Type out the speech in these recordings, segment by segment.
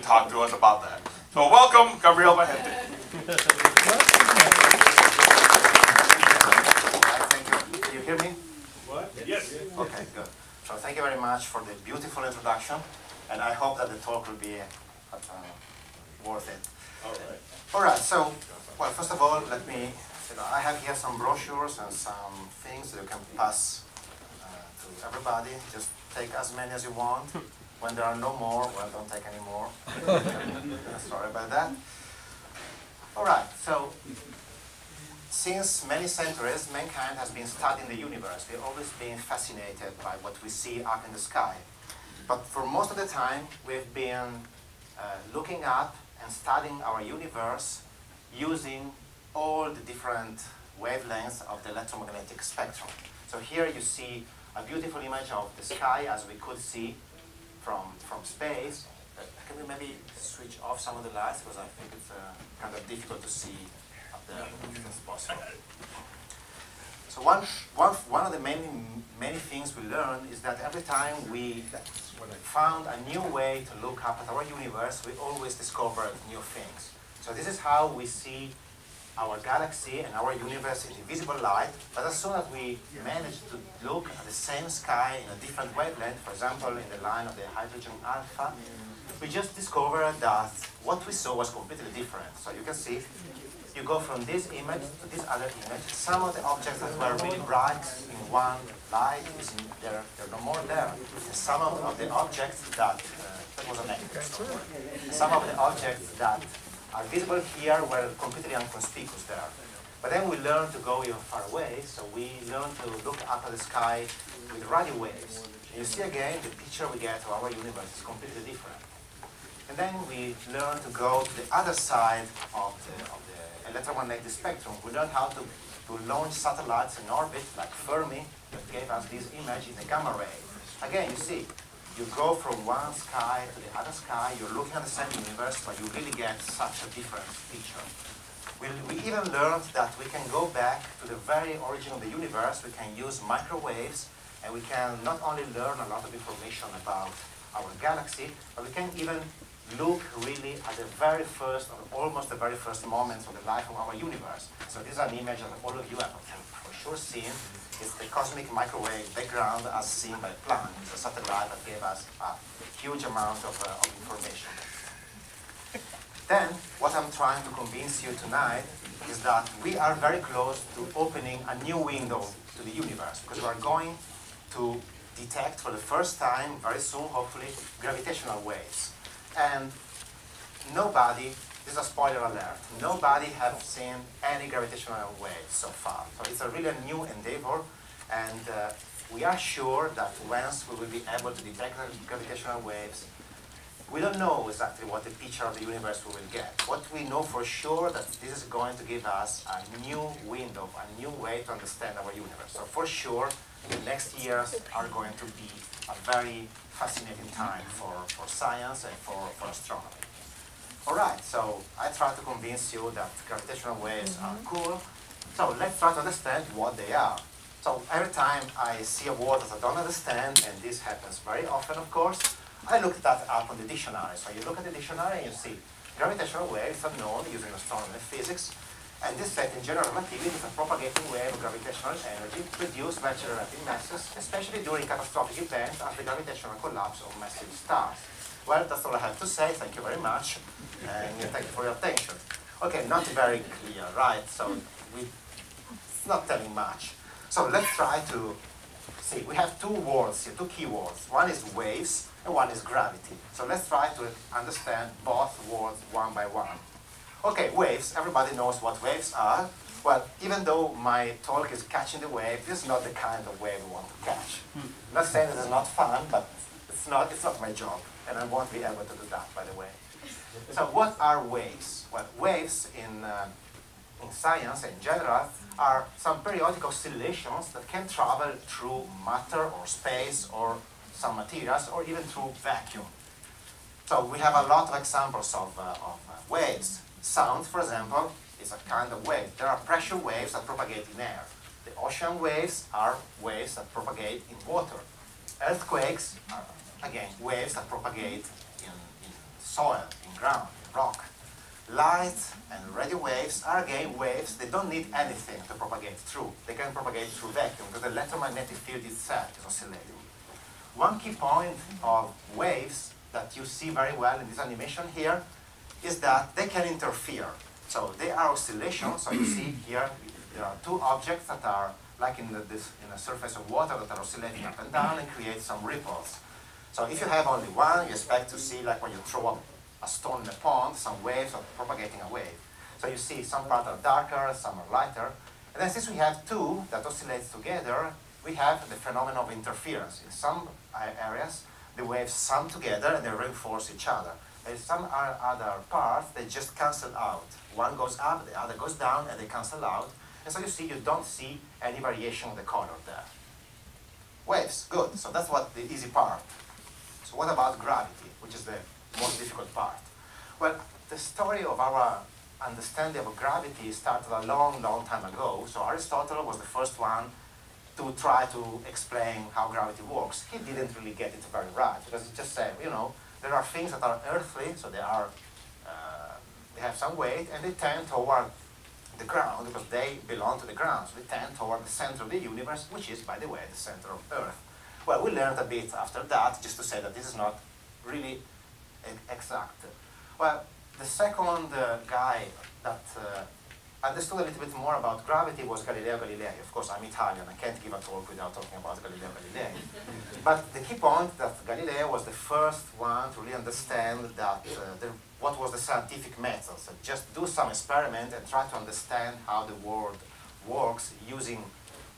and talk to us about that. So welcome, Gabriele Vajente. Thank you. Can you hear me? What? Yes. Okay, good. So thank you very much for the beautiful introduction, and I hope that the talk will be worth it. All right. All right, so, well, first of all, let me, I have here some brochures and some things that you can pass to everybody. Just take as many as you want. When there are no more, well, don't take any more. Sorry about that. All right, so since many centuries, mankind has been studying the universe. We've always been fascinated by what we see up in the sky. But for most of the time, we've been looking up and studying our universe using all the different wavelengths of the electromagnetic spectrum. So here you see a beautiful image of the sky as we could see from space. Can we maybe switch off some of the lights, because I think it's kind of difficult to see up there if it's possible. So one of the many things we learned is that every time we found a new way to look up at our universe, we always discovered new things. So this is how we see our galaxy and our universe in invisible light, but as soon as we manage to look at the same sky in a different wavelength, for example in the line of the hydrogen alpha, we just discovered that what we saw was completely different. So you can see, you go from this image to this other image, some of the objects that were really bright in one light, they're no more there. And some of the objects that was a negative. Some of the objects that are visible here were completely inconspicuous there. But then we learned to go even far away, so we learned to look up at the sky with radio waves. And you see again, the picture we get of our universe is completely different. And then we learned to go to the other side of the electromagnetic spectrum. We learned how to launch satellites in orbit, like Fermi, that gave us this image in the gamma ray. Again, you see, you go from one sky to the other sky, you're looking at the same universe, but you really get such a different picture. We even learned that we can go back to the very origin of the universe, we can use microwaves, and we can not only learn a lot of information about our galaxy, but we can even look really at the very first, or almost the very first moments of the life of our universe. So this is an image that all of you have for sure seen. It's the cosmic microwave background as seen by Planck. It's a satellite that gave us a huge amount of information. Then, what I'm trying to convince you tonight is that we are very close to opening a new window to the universe, because we are going to detect for the first time, very soon, hopefully, gravitational waves. And nobody, this is a spoiler alert, nobody has seen any gravitational waves so far. So it's a really new endeavor, and we are sure that once we will be able to detect gravitational waves, we don't know exactly what the picture of the universe we will get. What we know for sure that this is going to give us a new window, a new way to understand our universe. So for sure, the next years are going to be a very fascinating time for science and for astronomy. All right, so I try to convince you that gravitational waves are cool. So let's try to understand what they are. So every time I see a word that I don't understand, and this happens very often, of course, I look that up on the dictionary. So you look at the dictionary and you see gravitational waves are known using astronomy and physics, and this set in general relativity is a propagating wave of gravitational energy produced by relative masses, especially during catastrophic events as the gravitational collapse of massive stars. Well, that's all I have to say. Thank you very much, and thank you for your attention. Okay, not very clear, right? So it's not telling much. So let's try to see. We have two words here, two keywords. One is waves, and one is gravity. So let's try to understand both words one by one. Okay, waves. Everybody knows what waves are. Well, even though my talk is catching the wave, this is not the kind of wave we want to catch. I'm not saying this is not fun, but it's not my job, and I won't be able to do that, by the way. So what are waves? Well, waves in science in general are some periodic oscillations that can travel through matter or space or some materials or even through vacuum. So we have a lot of examples of waves. Sound, for example, is a kind of wave. There are pressure waves that propagate in air. The ocean waves are waves that propagate in water. Earthquakes are, again, waves that propagate in soil, in ground, in rock. Light and radio waves are again waves. They don't need anything to propagate through. They can propagate through vacuum because the electromagnetic field itself is oscillating. One key point of waves that you see very well in this animation here is that they can interfere. So they are oscillations. So you see here there are two objects that are like in a surface of water that are oscillating up and down and create some ripples. So if you have only one, you expect to see, like when you throw up a stone in a pond, some waves are propagating a wave. So you see some parts are darker, some are lighter. And then since we have two that oscillate together, we have the phenomenon of interference. In some areas, the waves sum together and they reinforce each other. In some other parts, they just cancel out. One goes up, the other goes down, and they cancel out. And so you see, you don't see any variation of the color there. Waves, good. So that's what the easy part. So what about gravity, which is the most difficult part? Well, the story of our understanding of gravity started a long, long time ago. So Aristotle was the first one to try to explain how gravity works. He didn't really get it very right, because he just said, you know, there are things that are earthly, so they have some weight, and they tend toward the ground because they belong to the ground. So they tend toward the center of the universe, which is, by the way, the center of Earth. Well, we learned a bit after that, just to say that this is not really exact. Well, the second guy that understood a little bit more about gravity was Galileo Galilei. Of course, I'm Italian. I can't give a talk without talking about Galileo Galilei. But the key point that Galileo was the first one to really understand that what was the scientific method. So just do some experiment and try to understand how the world works using,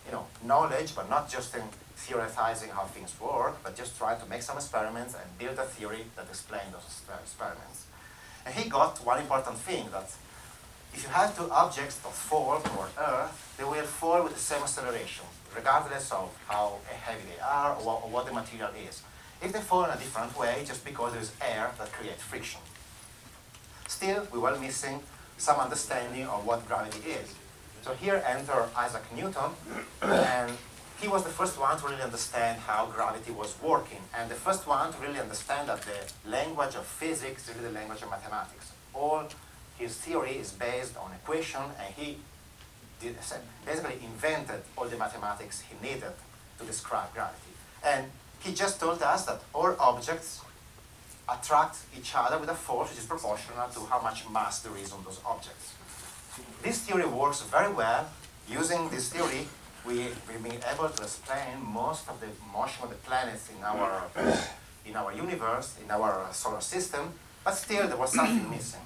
you know, knowledge, but not just in theorizing how things work, but just try to make some experiments and build a theory that explains those experiments. And he got one important thing, that if you have two objects that fall toward Earth, they will fall with the same acceleration, regardless of how heavy they are or what the material is. If they fall in a different way, just because there is air that creates friction. Still, we were missing some understanding of what gravity is. So here enter Isaac Newton, and he was the first one to really understand how gravity was working, and the first one to really understand that the language of physics is really the language of mathematics. All his theory is based on equation, and he basically invented all the mathematics he needed to describe gravity. And he just told us that all objects attract each other with a force which is proportional to how much mass there is on those objects. This theory works very well. Using this theory, we've been able to explain most of the motion of the planets in our universe, in our solar system, but still there was something missing.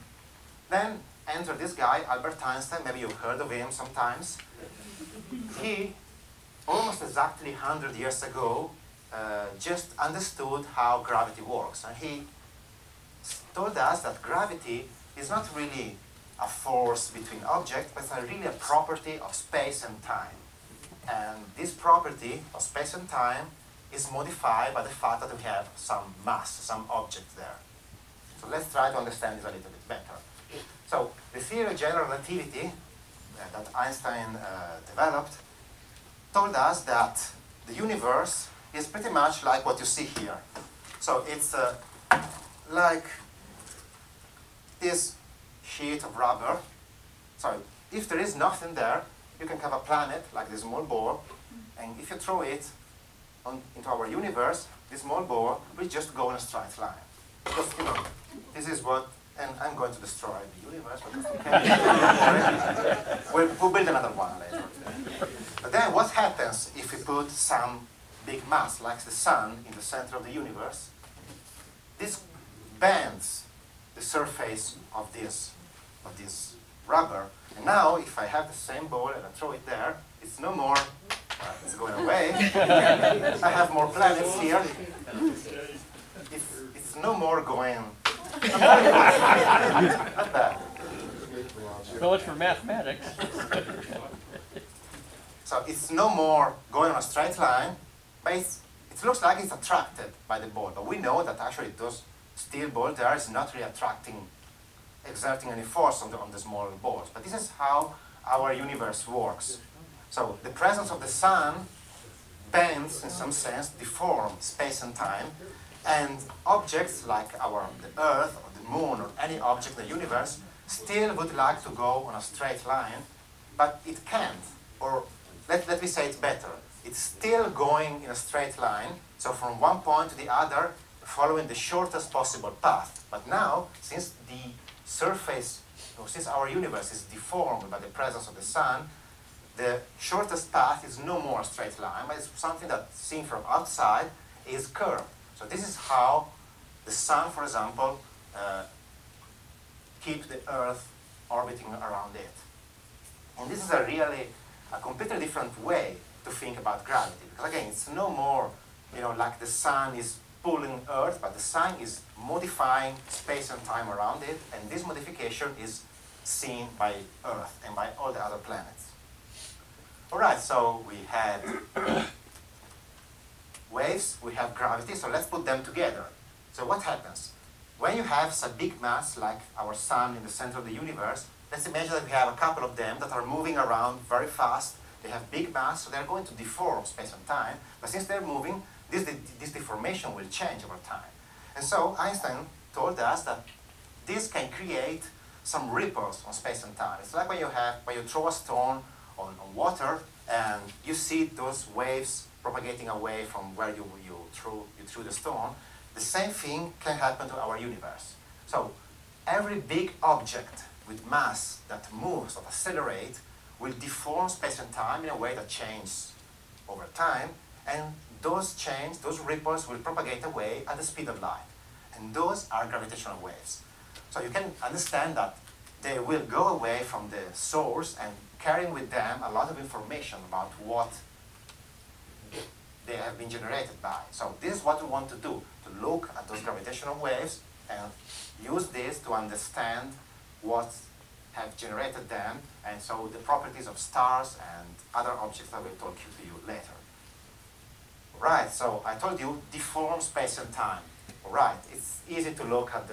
Then entered this guy, Albert Einstein. Maybe you've heard of him sometimes. He, almost exactly 100 years ago, just understood how gravity works. And he told us that gravity is not really a force between objects, but it's really a property of space and time. And this property of space and time is modified by the fact that we have some mass, some object there. So let's try to understand this a little bit better. So the theory of general relativity that Einstein developed told us that the universe is pretty much like what you see here. So it's like this sheet of rubber. So if there is nothing there, you can have a planet like this small ball, and if you throw it into our universe, this small ball will just go in a straight line. Because, you know, this is what, and I'm going to destroy the universe, but we'll build another one later. But then what happens if we put some big mass, like the sun, in the center of the universe? This bends the surface of this rubber. And now, if I have the same ball and I throw it there, it's no more, it's going away. I have more planets here. It's no more going, not bad. So much for mathematics. So it's no more going on a straight line, but it looks like it's attracted by the ball. But we know that actually those steel ball there is not really exerting any force on the small balls. But this is how our universe works. So the presence of the sun bends, in some sense, deforms space and time, and objects like the Earth or moon or any object in the universe still would like to go on a straight line, but it can't. Or let me say it better. It's still going in a straight line, so from one point to the other, following the shortest possible path. But now, since the surface, or since our universe is deformed by the presence of the sun, the shortest path is no more a straight line, but it's something that, seen from outside, is curved. So this is how the sun, for example, keeps the Earth orbiting around it. And this is a completely different way to think about gravity. Because again, it's no more, like the sun is pulling Earth, but the sun is modifying space and time around it, and this modification is seen by Earth and by all the other planets. All right, so we had waves, we have gravity, so let's put them together. So what happens? When you have a big mass like our sun in the center of the universe, let's imagine that we have a couple of them that are moving around very fast. They have big mass, so they're going to deform space and time. But since they're moving, this deformation will change over time. And so Einstein told us that this can create some ripples on space and time. It's like when you throw a stone on water and you see those waves propagating away from where you threw the stone. The same thing can happen to our universe. So every big object with mass that moves, that accelerates, will deform space and time in a way that changes over time, and those ripples will propagate away at the speed of light. And those are gravitational waves. So you can understand that they will go away from the source and carrying with them a lot of information about what they have been generated by. So this is what we want to do, to look at those gravitational waves and use this to understand what have generated them, and so the properties of stars and other objects that we'll talk to you later. Right, so I told you deform space and time. Right, it's easy to look at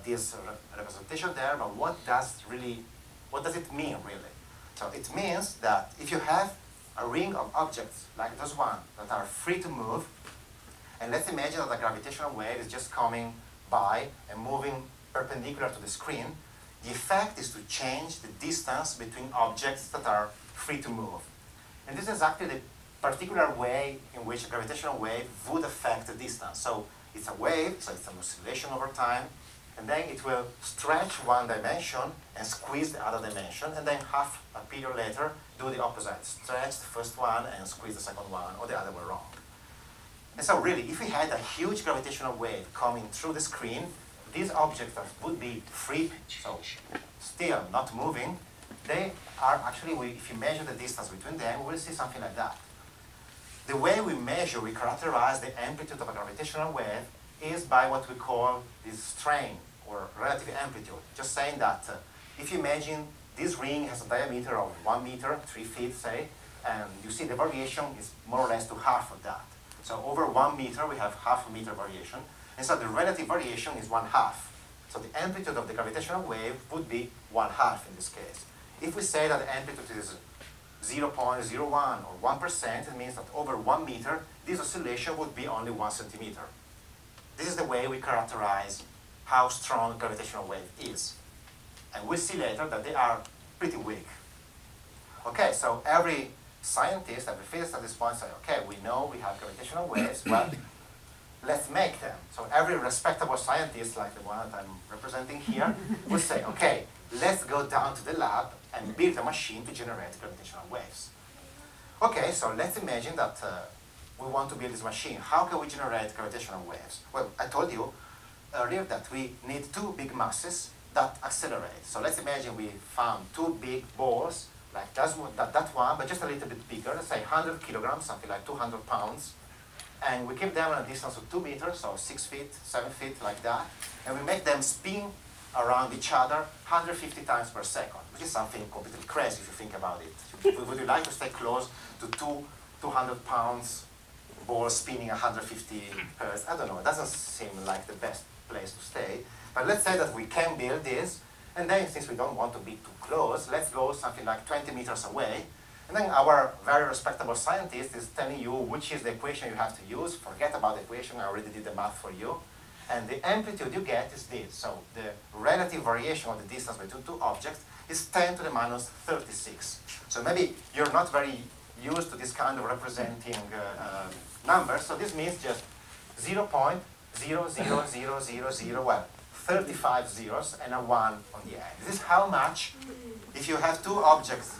this representation there, but what does it mean really? So it means that if you have a ring of objects like this one that are free to move, and let's imagine that the gravitational wave is just coming by and moving perpendicular to the screen, the effect is to change the distance between objects that are free to move. And this is exactly the particular way in which a gravitational wave would affect the distance. So it's a wave, so it's an oscillation over time, and then it will stretch one dimension and squeeze the other dimension, and then half a period later do the opposite, stretch the first one and squeeze the second one, or the other way around. And so really, if we had a huge gravitational wave coming through the screen, these objects that would be free, so still not moving, they are actually, if you measure the distance between them, we'll see something like that. The way we measure, we characterize the amplitude of a gravitational wave is by what we call this strain, or relative amplitude. Just saying that if you imagine this ring has a diameter of 1 meter, 3 feet, say, and you see the variation is more or less to half of that. So over 1 meter, we have half a meter variation, and so the relative variation is 1/2. So the amplitude of the gravitational wave would be 1/2 in this case. If we say that the amplitude is 0.01 or 1%, it means that over 1 meter, this oscillation would be only 1 centimeter. This is the way we characterize how strong a gravitational wave is. And we'll see later that they are pretty weak. Okay, so every scientist, every physicist at this point say, okay, we know we have gravitational waves, well, let's make them. So every respectable scientist, like the one that I'm representing here, will say, okay, let's go down to the lab and build a machine to generate gravitational waves. Okay, so let's imagine that we want to build this machine. How can we generate gravitational waves? Well, I told you earlier that we need two big masses that accelerate. So let's imagine we found two big balls, like that one, but just a little bit bigger, let's say 100 kilograms, something like 200 pounds. And we keep them at a distance of 2 meters, so 6 feet, 7 feet, like that. And we make them spin around each other 150 times per second, which is something completely crazy if you think about it. Would you like to stay close to 200 pounds balls spinning 150 hertz? I don't know, it doesn't seem like the best place to stay. But let's say that we can build this, and then since we don't want to be too close, let's go something like 20 meters away. And then our very respectable scientist is telling you which is the equation you have to use. Forget about the equation, I already did the math for you. and the amplitude you get is this. So the relative variation of the distance between two objects is 10 to the minus 36. So maybe you're not very used to this kind of representing numbers, so this means just 0.00000, well, 35 zeros and a 1 on the end. This is how much, if you have two objects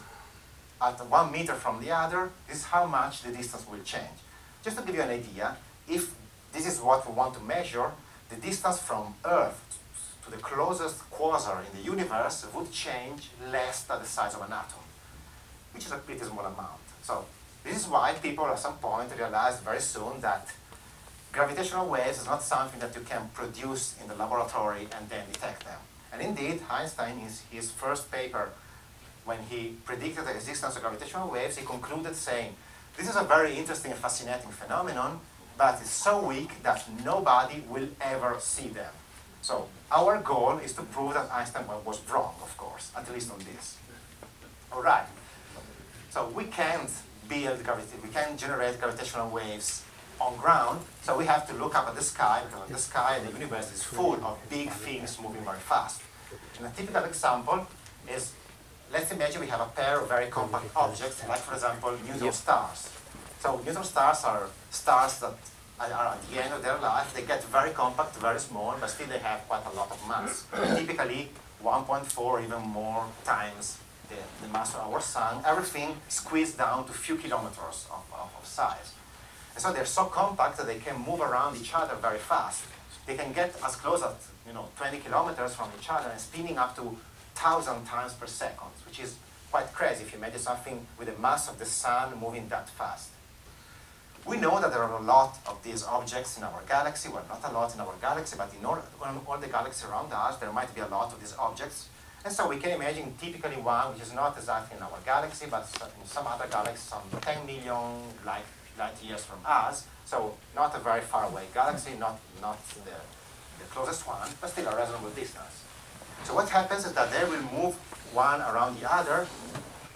at 1 meter from the other, this is how much the distance will change. Just to give you an idea, if this is what we want to measure, the distance from Earth to the closest quasar in the universe would change less than the size of an atom, which is a pretty small amount. So this is why people at some point realized very soon that gravitational waves is not something that you can produce in the laboratory and then detect them. And indeed, Einstein, in his first paper, when he predicted the existence of gravitational waves, he concluded saying, this is a very interesting and fascinating phenomenon, but it's so weak that nobody will ever see them. So our goal is to prove that Einstein was wrong, of course, at least on this. All right. So we can't build gravity, we can't generate gravitational waves on ground, so we have to look up at the sky, because the sky, the universe is full of big things moving very fast. And a typical example is, let's imagine we have a pair of very compact objects, like for example, neutron stars. So neutron stars are stars that are at the end of their life. They get very compact, very small, but still they have quite a lot of mass. Typically 1.4 or even more times the mass of our sun, everything squeezed down to a few kilometers of size. And so they're so compact that they can move around each other very fast. They can get as close as 20 kilometers from each other and spinning up to 1,000 times per second, which is quite crazy if you imagine something with the mass of the sun moving that fast. We know that there are a lot of these objects in our galaxy. Well, not a lot in our galaxy, but in all the galaxies around us, there might be a lot of these objects. And so we can imagine typically one which is not exactly in our galaxy, but in some other galaxy, some 10 million light years from us. So not a very far away galaxy, not the closest one, but still a reasonable distance. So what happens is that they will move one around the other,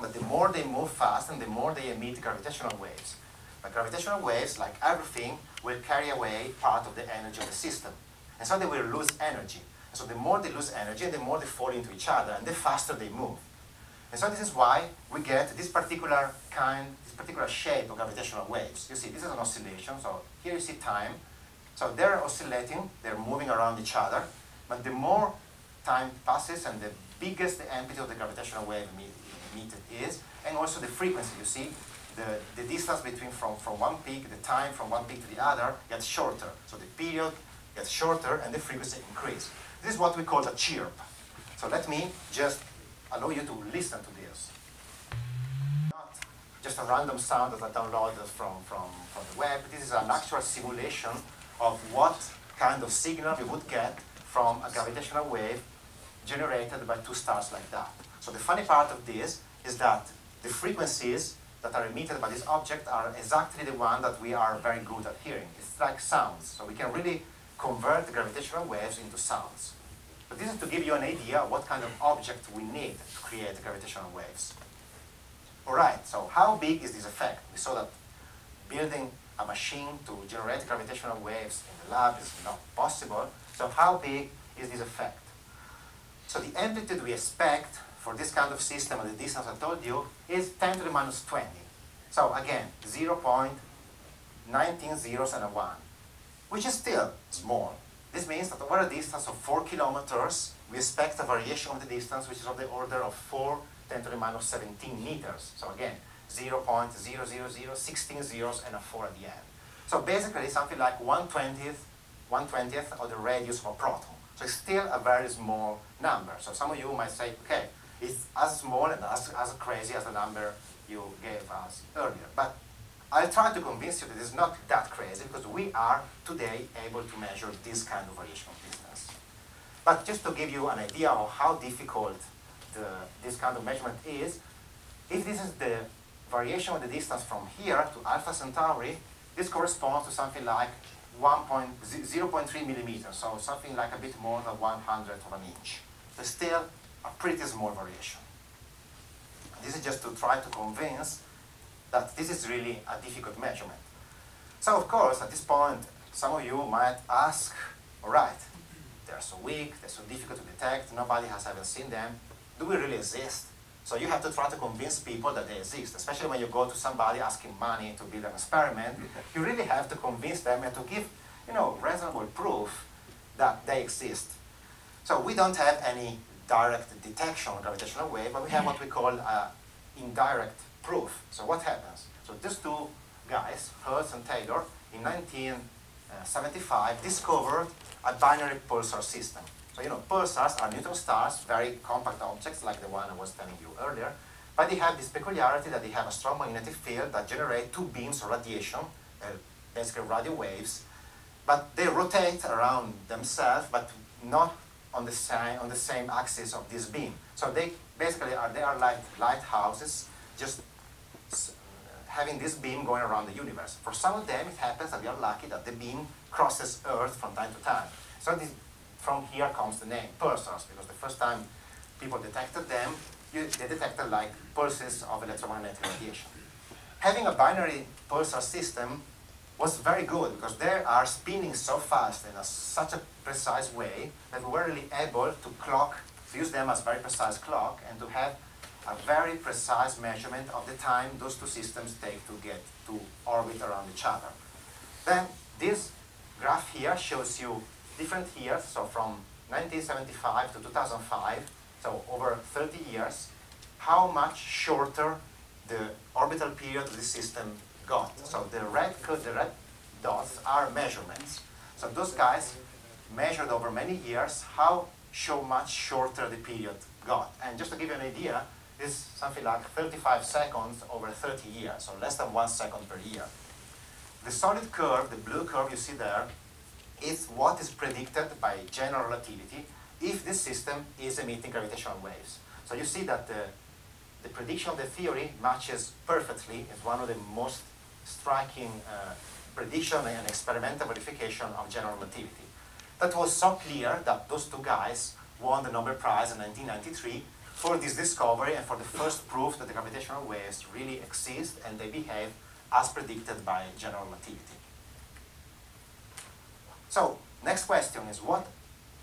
but the more they move fast and the more they emit gravitational waves. But gravitational waves, like everything, will carry away part of the energy of the system. And so they will lose energy. So the more they lose energy, the more they fall into each other, and the faster they move. And so this is why we get this particular shape of gravitational waves. You see, this is an oscillation. So here you see time. So they're oscillating, they're moving around each other, but the more time passes and the biggest the amplitude of the gravitational wave emitted is, and also the frequency, you see, the distance between from one peak, the time from one peak to the other gets shorter. So the period gets shorter and the frequency increases. This is what we call a chirp. So let me just allow you to listen to this. Not just a random sound that I downloaded from the web. This is an actual simulation of what kind of signal we would get from a gravitational wave generated by two stars like that. So the funny part of this is that the frequencies that are emitted by this object are exactly the one that we are very good at hearing. It's like sounds. So we can really convert the gravitational waves into sounds. But this is to give you an idea of what kind of object we need to create gravitational waves. All right, so how big is this effect? We saw that building a machine to generate gravitational waves in the lab is not possible. So how big is this effect? So the amplitude we expect for this kind of system at the distance I told you is 10 to the minus 20. So again, 0.19 zeros and a 1, which is still small. This means that over a distance of 4 kilometers, we expect a variation of the distance which is of the order of 4 10 to the minus 17 meters. So again, 0.00016 zeros and a 4 at the end. So basically something like 1/20th of the radius of a proton. So it's still a very small number. So some of you might say, okay, it's as small and as crazy as the number you gave us earlier. But I'll try to convince you that it's not that crazy, because we are today able to measure this kind of variation of distance. But just to give you an idea of how difficult this kind of measurement is, if this is the variation of the distance from here to Alpha Centauri, this corresponds to something like 0.3 millimeters, so something like a bit more than 1/100th of an inch. But still a pretty small variation. This is just to try to convince that this is really a difficult measurement. So of course, at this point, some of you might ask, all right, they're so weak, they're so difficult to detect, nobody has ever seen them. Do we really exist? So you have to try to convince people that they exist, especially when you go to somebody asking money to build an experiment. You really have to convince them and to give, reasonable proof that they exist. So we don't have any direct detection of gravitational wave, but we have what we call indirect proof. So what happens? So these two guys, Hertz and Taylor, in 1975 discovered a binary pulsar system. So pulsars are neutron stars, very compact objects like the one I was telling you earlier, but they have this peculiarity that they have a strong magnetic field that generate two beams of radiation, basically radio waves, but they rotate around themselves, but not on the same axis of this beam. So they basically are like lighthouses, just having this beam going around the universe. For some of them, it happens that we are lucky that the beam crosses Earth from time to time. So from here comes the name, pulsars, because the first time people detected them, they detected like pulses of electromagnetic radiation. Having a binary pulsar system was very good because they are spinning so fast in such a precise way that we were really able to use them as very precise clock and to have a very precise measurement of the time those two systems take to get to orbit around each other. Then this graph here shows you different years, so from 1975 to 2005, so over 30 years, how much shorter the orbital period of the system got. So the red dots are measurements. So those guys measured over many years how much shorter the period got. And just to give you an idea, this is something like 35 seconds over 30 years, so less than 1 second per year. The solid curve, the blue curve you see there, is what is predicted by general relativity if this system is emitting gravitational waves. So you see that the prediction of the theory matches perfectly. It's one of the most striking prediction and experimental verification of general relativity. That was so clear that those two guys won the Nobel Prize in 1993 for this discovery and for the first proof that the gravitational waves really exist and they behave as predicted by general relativity. So, next question is what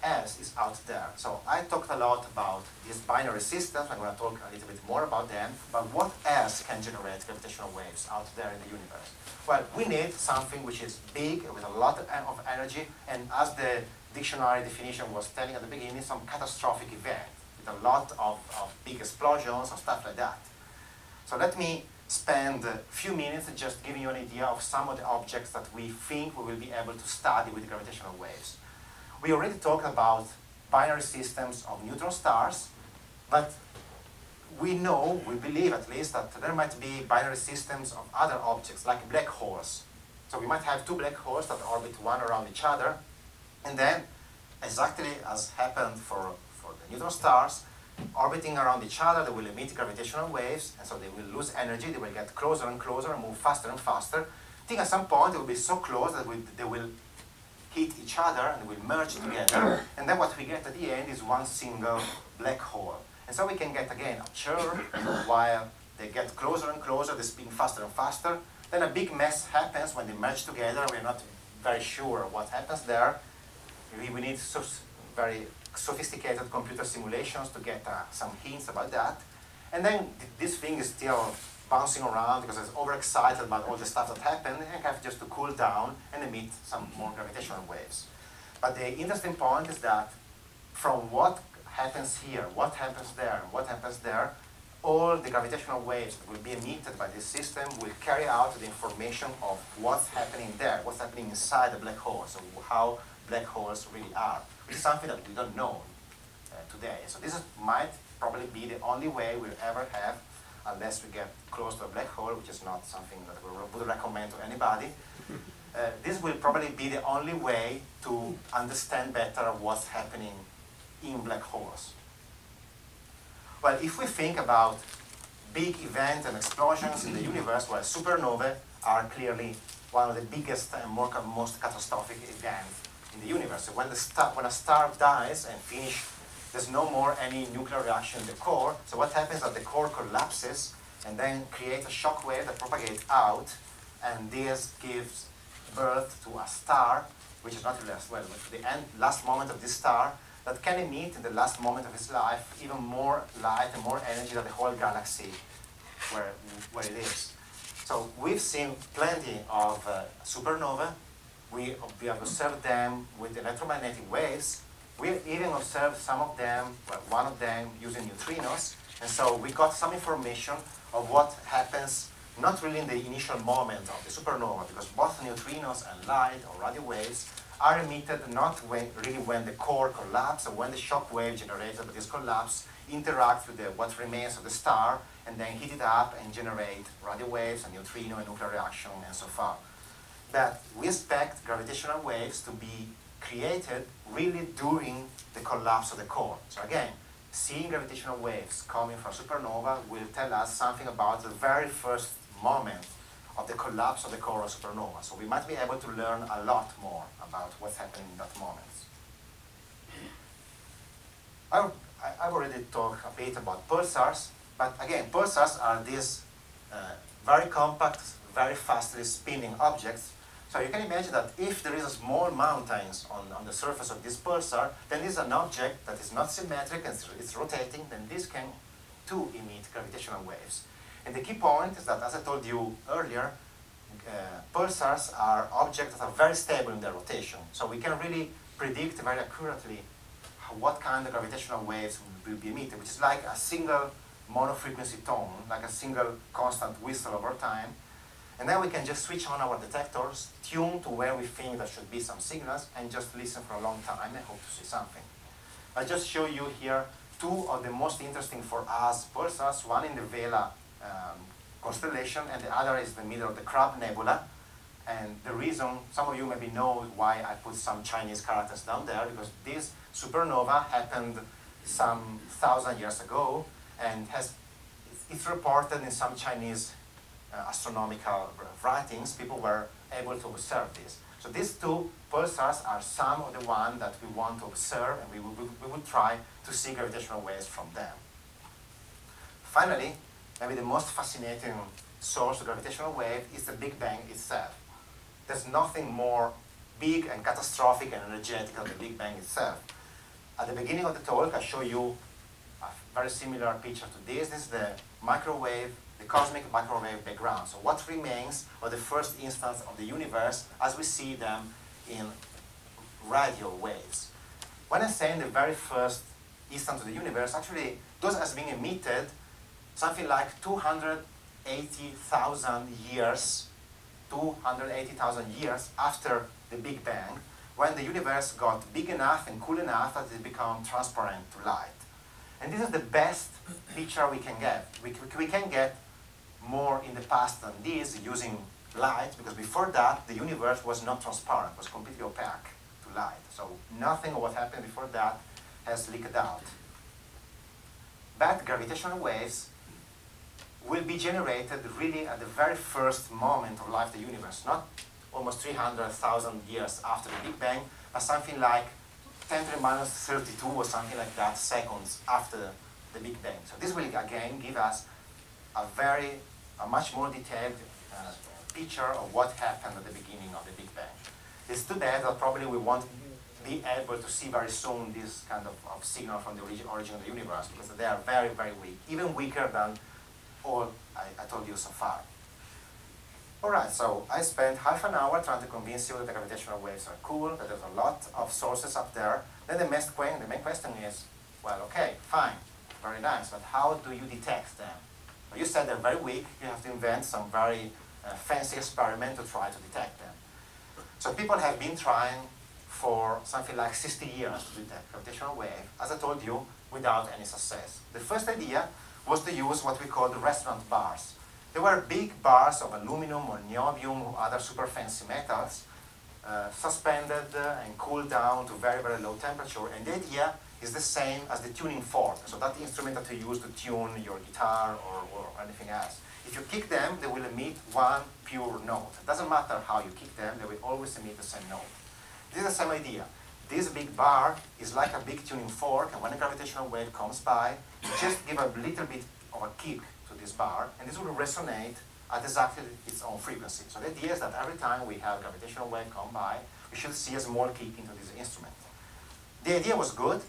else is out there? So I talked a lot about these binary systems. I'm going to talk a little bit more about them, but what else can generate gravitational waves out there in the universe? Well, we need something which is big with a lot of energy, and as the dictionary definition was telling at the beginning, some catastrophic event with a lot of big explosions or stuff like that. So let me spend a few minutes just giving you an idea of some of the objects that we think we will be able to study with gravitational waves. We already talked about binary systems of neutron stars, but we believe at least, that there might be binary systems of other objects, like black holes. So we might have two black holes that orbit one around each other, and then, exactly as happened for the neutron stars, orbiting around each other, they will emit gravitational waves, and so they will lose energy, they will get closer and closer and move faster and faster. I think at some point they will be so close that they will hit each other and will merge together, and then what we get at the end is one single black hole. And so we can get again a churn while they get closer and closer, they spin faster and faster. Then a big mess happens when they merge together. We're not very sure what happens there. We need very sophisticated computer simulations to get some hints about that. And then this thing is still bouncing around because it's overexcited about all the stuff that happened, and have just to cool down and emit some more gravitational waves. But the interesting point is that from what happens here, what happens there, and what happens there, all the gravitational waves that will be emitted by this system will carry out the information of what's happening there, what's happening inside the black hole, so how black holes really are, which is something that we don't know today. So this might probably be the only way we'll ever have, unless we get close to a black hole, which is not something that we would recommend to anybody. This will probably be the only way to understand better what's happening in black holes. Well, if we think about big events and explosions in the universe, well, supernovae are clearly one of the biggest and most catastrophic events in the universe. So when a star dies and finishes, there's no more any nuclear reaction in the core. So what happens is that the core collapses and then creates a shock wave that propagates out, and this gives birth to a star which is not the last, well, the last moment of this star, that can emit in the last moment of its life even more light and more energy than the whole galaxy where it is. So we've seen plenty of supernovae. We have observed them with electromagnetic waves. We even observed some of them, well, one of them using neutrinos. And so we got some information of what happens not really in the initial moment of the supernova, because both neutrinos and light or radio waves are emitted not really when the core collapses, or when the shock wave generated by this collapse interacts with what remains of the star and then heat it up and generate radio waves and neutrino and nuclear reaction and so far. But we expect gravitational waves to be created really during the collapse of the core. So again, seeing gravitational waves coming from supernova will tell us something about the very first moment of the collapse of the core of supernova. So we might be able to learn a lot more about what's happening in that moment. I've already talked a bit about pulsars, but again, pulsars are these very compact, very fastly spinning objects. So you can imagine that if there is a small mountains on the surface of this pulsar, then this is an object that is not symmetric and it's rotating, then this can too emit gravitational waves. And the key point is that, as I told you earlier, pulsars are objects that are very stable in their rotation. So we can really predict very accurately what kind of gravitational waves will be emitted, which is like a single monofrequency tone, like a single constant whistle over time. And then we can just switch on our detectors, tune to where we think there should be some signals, and just listen for a long time and hope to see something. I'll just show you here two of the most interesting for us pulsars, one in the Vela constellation, and the other is in the middle of the Crab Nebula. And the reason, some of you maybe know why I put some Chinese characters down there, because this supernova happened some 1,000 years ago, and it's reported in some Chinese astronomical writings. People were able to observe this. So these two pulsars are some of the ones that we want to observe, and we will try to see gravitational waves from them. Finally, maybe the most fascinating source of gravitational wave is the Big Bang itself. There's nothing more big and catastrophic and energetic than the Big Bang itself. At the beginning of the talk, I show you a very similar picture to this. This is the microwave, the cosmic microwave background. So what remains of the first instance of the universe as we see them in radio waves. When I say in the very first instance of the universe, actually those has been emitted something like 280,000 years after the Big Bang, when the universe got big enough and cool enough that it became transparent to light. And this is the best picture we can get. We can get more in the past than this using light, because before that the universe was not transparent, was completely opaque to light. So nothing of what happened before that has leaked out. But gravitational waves will be generated really at the very first moment of life of the universe, not almost 300,000 years after the Big Bang, but something like 10 to the minus 32 or something like that seconds after the Big Bang. So this will again give us a much more detailed picture of what happened at the beginning of the Big Bang. It's too bad that probably we won't be able to see very soon this kind of signal from the origin of the universe, because they are very, very weak, even weaker than all I told you so far. Alright, so I spent half an hour trying to convince you that the gravitational waves are cool, that there's a lot of sources up there. Then the main question is, well, okay, fine, very nice, but how do you detect them? Well, you said they're very weak, you have to invent some very fancy experiment to try to detect them. So people have been trying for something like 60 years to detect gravitational wave, as I told you, without any success. The first idea was to use what we call the restaurant bars. They were big bars of aluminum or niobium or other super fancy metals, suspended and cooled down to very, very low temperature. And the idea is the same as the tuning fork, so that instrument that you use to tune your guitar or anything else. If you kick them, they will emit one pure note. It doesn't matter how you kick them, they will always emit the same note. This is the same idea. This big bar is like a big tuning fork, and when a gravitational wave comes by, you just give a little bit of a kick to this bar, and this will resonate at exactly its own frequency. So the idea is that every time we have a gravitational wave come by, you should see a small kick into this instrument. The idea was good.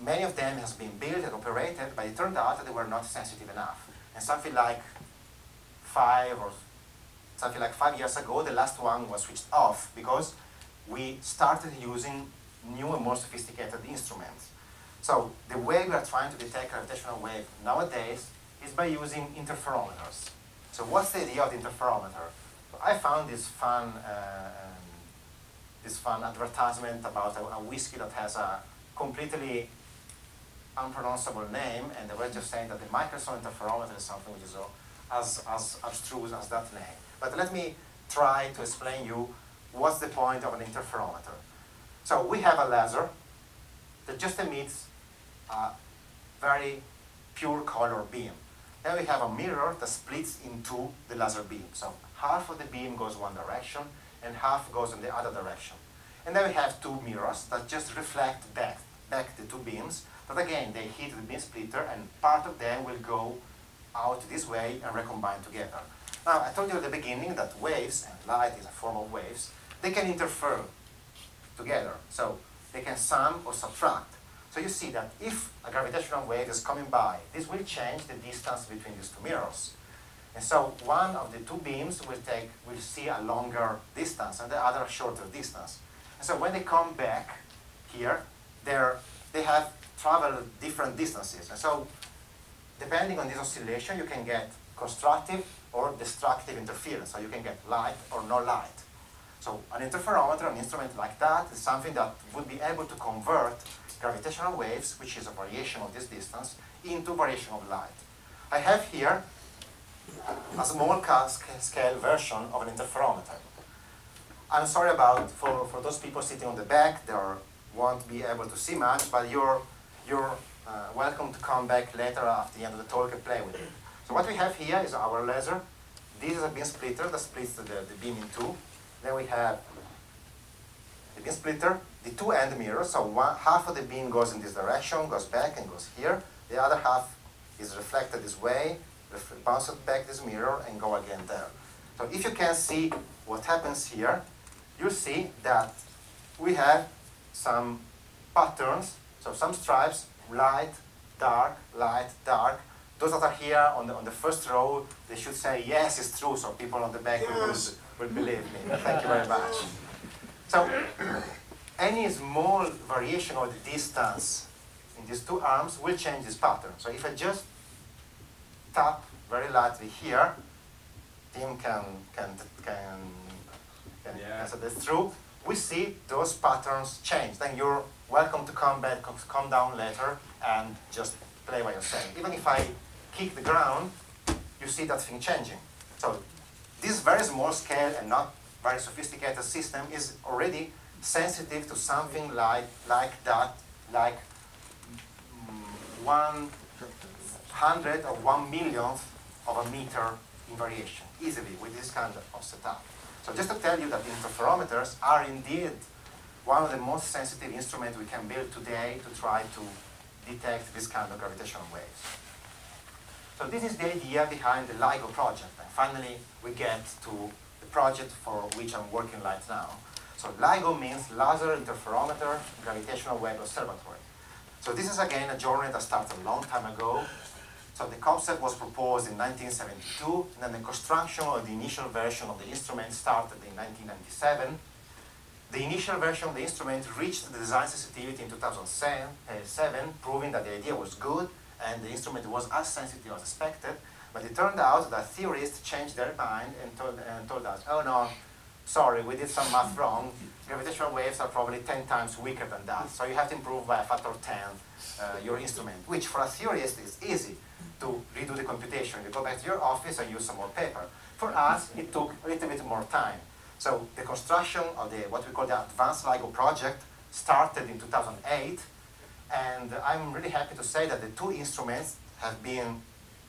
Many of them has been built and operated, but it turned out that they were not sensitive enough. And something like 5 years ago, the last one was switched off because we started using new and more sophisticated instruments. So the way we are trying to detect gravitational wave nowadays is by using interferometers. So what's the idea of the interferometer? So I found this fun advertisement about a whiskey that has a completely unpronounceable name, and they were just saying that the microsound interferometer is something which is as abstruse as that name. But let me try to explain you what's the point of an interferometer. So we have a laser that just emits a very pure color beam. Then we have a mirror that splits into the laser beam. So half of the beam goes one direction and half goes in the other direction. And then we have two mirrors that just reflect back the two beams, but again they hit the beam splitter and part of them will go out this way and recombine together. Now I told you at the beginning that waves, and light is a form of waves, they can interfere together. So they can sum or subtract. So you see that if a gravitational wave is coming by, this will change the distance between these two mirrors. And so one of the two beams will see a longer distance and the other a shorter distance. And so when they come back here, they have traveled different distances. And so depending on this oscillation, you can get constructive or destructive interference. So you can get light or no light. So an interferometer, an instrument like that, is something that would be able to convert gravitational waves, which is a variation of this distance, into variation of light. I have here a small scale version of an interferometer. I'm sorry for those people sitting on the back, they won't be able to see much, but you're welcome to come back later after the end of the talk and play with it. So what we have here is our laser. This is a beam splitter that splits the beam in two. Then we have the beam splitter, the two end mirrors, so half of the beam goes in this direction, goes back and goes here. The other half is reflected this way, bounces back this mirror and go again there. So if you can see what happens here, you'll see that we have some patterns, so some stripes, light, dark, light, dark. Those that are here on the first row, they should say, yes, it's true, so people on the back will believe me. Thank you very much. So any small variation of the distance in these two arms will change this pattern. So if I just tap very lightly here, Tim can answer this through. We see those patterns change. Then you're welcome to come back, come down later, and just play by yourself. Even if I kick the ground, you see that thing changing. So this very small scale and not very sophisticated system is already sensitive to something like that, like 1/100 or 1/1,000,000th of a meter in variation, easily with this kind of setup. So just to tell you that interferometers are indeed one of the most sensitive instruments we can build today to try to detect this kind of gravitational waves. So this is the idea behind the LIGO project. And finally, we get to the project for which I'm working right now. So LIGO means Laser Interferometer Gravitational Wave Observatory. So this is again a journey that started a long time ago. So the concept was proposed in 1972, and then the construction of the initial version of the instrument started in 1997. The initial version of the instrument reached the design sensitivity in 2007, proving that the idea was good and the instrument was as sensitive as expected. But it turned out that theorists changed their mind and told us, oh no, sorry, we did some math wrong. Gravitational waves are probably 10 times weaker than that. So you have to improve by a factor of 10 your instrument, which for a theorist is easy to redo the computation. You go back to your office and use some more paper. For us, it took a little bit more time. So the construction of what we call the Advanced LIGO project started in 2008. And I'm really happy to say that the two instruments have been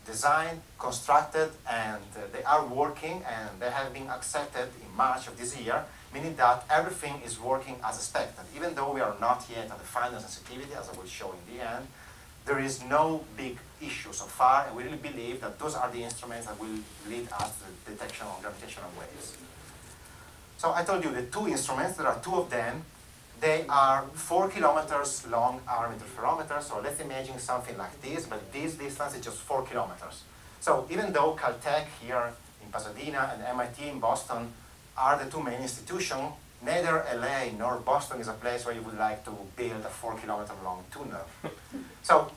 designed, constructed, and they are working, and they have been accepted in March of this year, meaning that everything is working as expected. Even though we are not yet at the final sensitivity, as I will show in the end, there is no big issue so far, and we really believe that those are the instruments that will lead us to the detection of gravitational waves. So I told you the two instruments, there are two of them. They are 4 kilometers long arm interferometers. So let's imagine something like this, but this distance is just 4 kilometers. So even though Caltech here in Pasadena and MIT in Boston are the two main institutions, neither LA nor Boston is a place where you would like to build a 4 kilometer long tunnel. So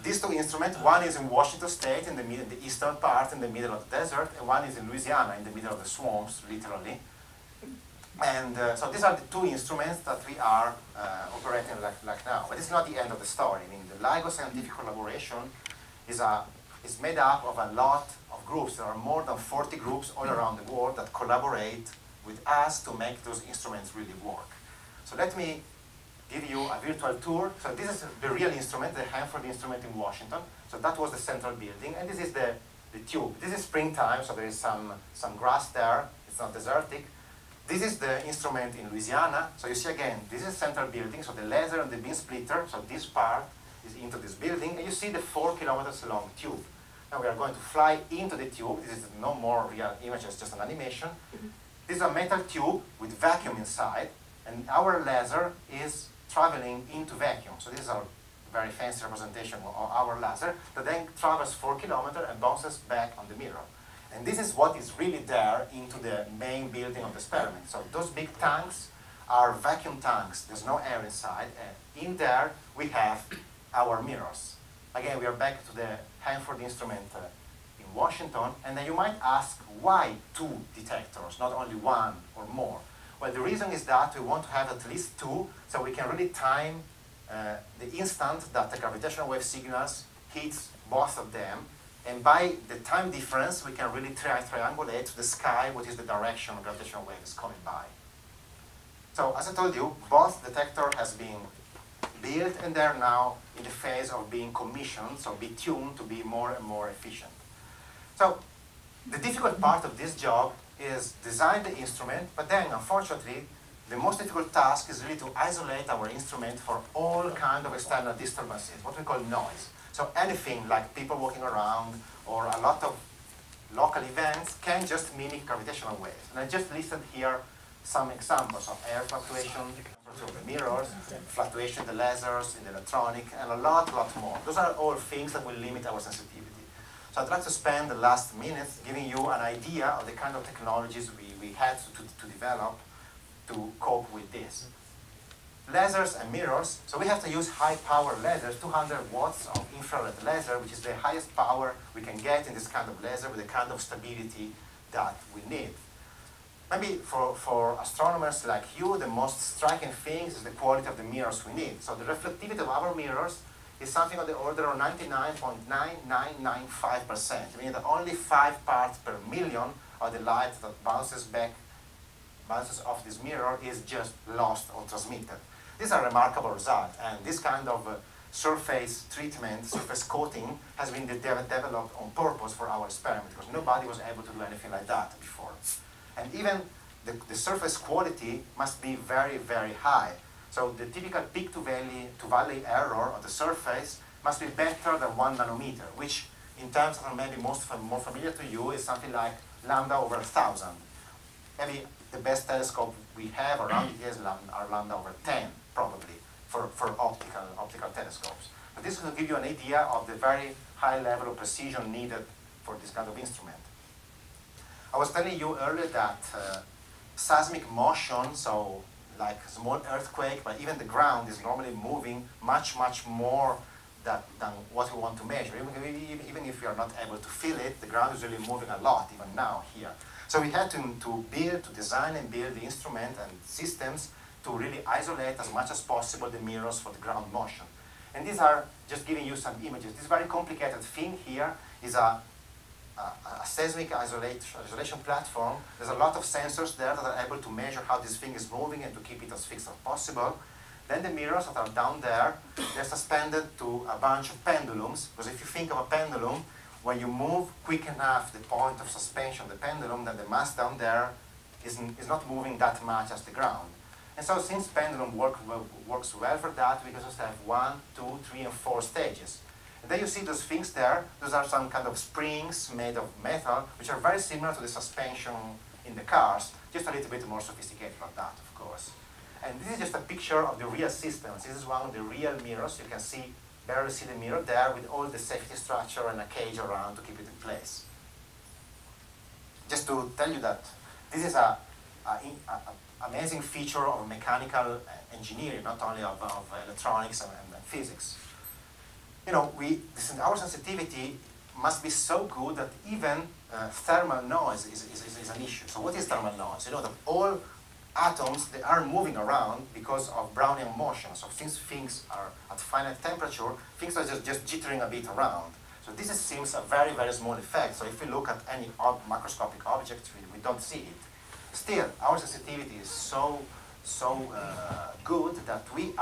these two instruments, one is in Washington State, in the eastern part, in the middle of the desert, and one is in Louisiana, in the middle of the swamps, literally. And so these are the two instruments that we are operating like now. But it's not the end of the story. I mean, the LIGO scientific collaboration is made up of a lot of groups. There are more than 40 groups all around the world that collaborate with us to make those instruments really work. So let me give you a virtual tour. So this is the real instrument, the Hanford instrument in Washington. So that was the central building, and this is the tube. This is springtime, so there is some grass there. It's not desertic. This is the instrument in Louisiana. So you see again, this is central building, so the laser and the beam splitter, so this part is into this building, and you see the 4 kilometers long tube. Now we are going to fly into the tube. This is no more real image, it's just an animation. This is a metal tube with vacuum inside, and our laser is traveling into vacuum. So this is our very fancy representation of our laser that then travels 4 kilometers and bounces back on the mirror. And this is what is really there into the main building of the experiment. So those big tanks are vacuum tanks. There's no air inside. And in there, we have our mirrors. Again, we are back to the Hanford instrument in Washington. And then you might ask, why 2 detectors, not only 1 or more? Well, the reason is that we want to have at least 2, so we can really time the instant that the gravitational wave signals hits both of them. And by the time difference, we can really triangulate to the sky what is the direction the gravitational wave is coming by. So as I told you, both detectors has been built, and they're now in the phase of being commissioned, so be tuned to be more and more efficient. So the difficult part of this job is design the instrument, but then unfortunately, the most difficult task is really to isolate our instrument for all kinds of external disturbances, what we call noise. So anything like people walking around or a lot of local events can just mimic gravitational waves. And I just listed here some examples of air fluctuation, of the mirrors, fluctuation in the lasers, in the electronic, and a lot more. Those are all things that will limit our sensitivity. So I'd like to spend the last minutes giving you an idea of the kind of technologies we had to develop to cope with this. Lasers and mirrors, so we have to use high power lasers, 200 watts of infrared laser, which is the highest power we can get in this kind of laser with the kind of stability that we need. Maybe for astronomers like you, the most striking thing is the quality of the mirrors we need. So the reflectivity of our mirrors is something on the order of 99.9995%, meaning that only 5 parts per million of the light that bounces off this mirror is just lost or transmitted. These are remarkable results, and this kind of surface treatment, surface coating, has been developed on purpose for our experiment, because nobody was able to do anything like that before. And even the surface quality must be very, very high. So the typical peak to valley error of the surface must be better than 1 nanometer, which in terms of maybe more familiar to you is something like lambda over 1,000. Maybe the best telescope we have around it is are lambda over 10, probably, for optical telescopes. But this will give you an idea of the very high level of precision needed for this kind of instrument. I was telling you earlier that seismic motion, so like a small earthquake, but even the ground is normally moving much more than what we want to measure. Even if we are not able to feel it, the ground is really moving a lot, even now here. So we had to design and build the instrument and systems to really isolate as much as possible the mirrors for the ground motion. And these are just giving you some images. This very complicated thing here is a seismic isolation platform. There's a lot of sensors there that are able to measure how this thing is moving and to keep it as fixed as possible. Then the mirrors that are down there, they're suspended to a bunch of pendulums, because if you think of a pendulum, when you move quick enough the point of suspension of the pendulum, then the mass down there is not moving that much as the ground. And so since pendulum works well for that, we can just have 1, 2, 3, and 4 stages. And then you see those things there. Those are some kind of springs made of metal, which are very similar to the suspension in the cars, just a little bit more sophisticated than that, of course. And this is just a picture of the real systems. This is one of the real mirrors. You can see, barely see the mirror there with all the safety structure and a cage around to keep it in place. Just to tell you that this is an amazing feature of mechanical engineering, not only of electronics and physics. You know, our sensitivity must be so good that even thermal noise is an issue. So what is thermal noise? You know that all atoms, they are moving around because of Brownian motion. So since things are at finite temperature, things are just jittering a bit around. So this seems a very, very small effect. So if we look at any macroscopic object, we don't see it. Still, our sensitivity is so good that we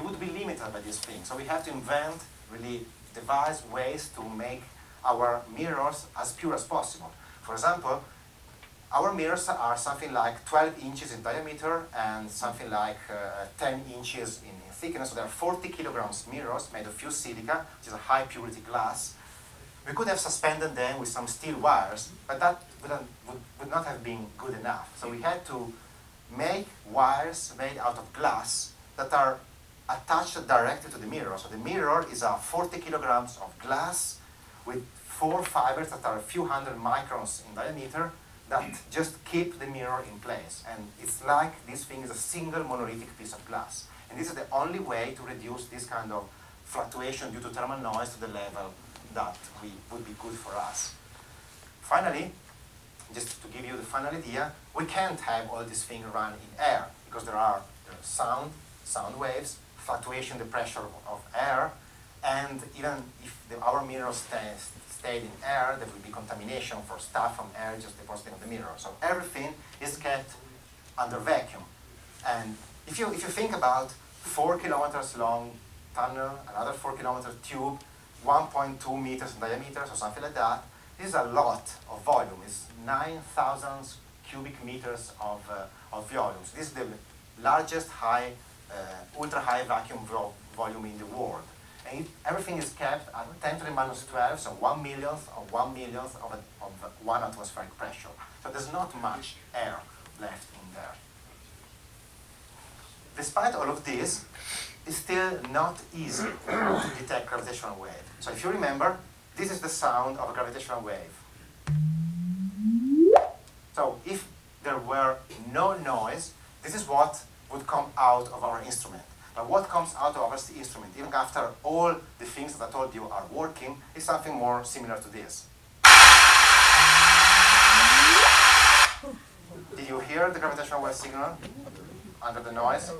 would be limited by these things. So we have to invent, really devise ways to make our mirrors as pure as possible. For example, our mirrors are something like 12 inches in diameter and something like 10 inches in thickness. So there are 40 kilograms mirrors made of fused silica, which is a high purity glass. We could have suspended them with some steel wires, but that would not have been good enough. So we had to make wires made out of glass that are attached directly to the mirror. So the mirror is 40 kilograms of glass with 4 fibers that are a few hundred microns in diameter that just keep the mirror in place. And it's like this thing is a single monolithic piece of glass. And this is the only way to reduce this kind of fluctuation due to thermal noise to the level that would be good for us. Finally, just to give you the final idea, we can't have all these things run in air because there are sound waves, fluctuation in the pressure of air, and even if our mirror stayed in air, there would be contamination for stuff from air just depositing on the mirror. So everything is kept under vacuum. And if you think about 4 kilometers long tunnel, another 4 kilometer tube, 1.2 meters in diameter, or something like that, this is a lot of volume. It's 9,000 cubic meters of volume. So this is the largest ultra high vacuum volume in the world. And everything is kept at 10 to the minus 12, so 1/1,000,000 of 1/1,000,000 of 1 atmospheric pressure. So there's not much air left in there. Despite all of this, it's still not easy to detect gravitational wave. So if you remember, this is the sound of a gravitational wave. So if there were no noise, this is what would come out of our instrument. But what comes out of our instrument, even after all the things that I told you are working, is something more similar to this. Did you hear the gravitational wave signal under the noise?